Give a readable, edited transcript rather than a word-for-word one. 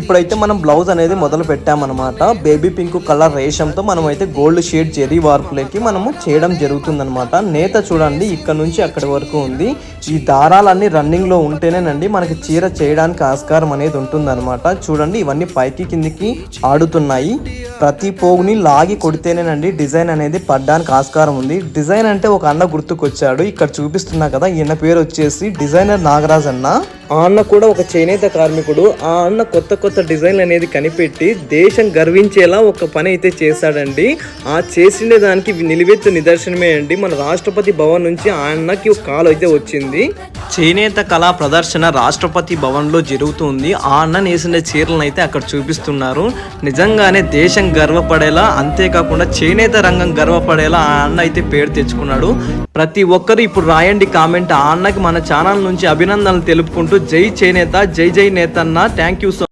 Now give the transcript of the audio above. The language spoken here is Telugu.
ఇప్పుడైతే మనం బ్లౌజ్ అనేది మొదలు పెట్టామన్నమాట. బేబీ పింక్ కలర్ రేషంతో మనం అయితే గోల్డ్ షేడ్ జెరీ వార్పులకి మనము చేయడం జరుగుతుందన్నమాట. నేత చూడండి ఇక్కడ నుంచి అక్కడి వరకు ఉంది. ఈ దారాలన్నీ రన్నింగ్ లో ఉంటేనేనండి మనకి చీర చేయడానికి ఆస్కారం అనేది ఉంటుందన్నమాట. చూడండి ఇవన్నీ పైకి కిందికి ఆడుతున్నాయి. ప్రతి పోగుని లాగి కొడితేనేనండి డిజైన్ అనేది పడ్డానికి ఆస్కారం ఉంది. డిజైన్ అంటే ఒక అన్న గుర్తుకొచ్చాడు. ఇక్కడ చూపిస్తున్నా కదా, ఈయన పేరు వచ్చేసి డిజైనర్ నాగరాజ్ అన్న. ఆ అన్న కూడా ఒక చేనేత కార్మికుడు. ఆ అన్న కొత్త కొత్త డిజైన్లు అనేది కనిపెట్టి దేశం గర్వించేలా ఒక పని అయితే చేశాడండి. ఆ చేసిన దానికి నిలువెత్తు నిదర్శనమే అండి మన రాష్ట్రపతి భవన్ నుంచి ఆ అన్నకి ఒక కాల్ అయితే వచ్చింది. చేనేత కళా ప్రదర్శన రాష్ట్రపతి భవన్ లో జరుగుతుంది. ఆ అన్న నేసిన చీరలను అయితే అక్కడ చూపిస్తున్నారు. నిజంగానే దేశం గర్వపడేలా, అంతేకాకుండా చేనేత రంగం గర్వపడేలా ఆ అన్న అయితే పేరు తెచ్చుకున్నాడు. ప్రతి ఒక్కరు ఇప్పుడు రాయండి కామెంట్. ఆ అన్నకి మన ఛానల్ నుంచి అభినందనలు తెలుపుకుంటూ జై చేనేత, జై జై నేతన్న. Thank you so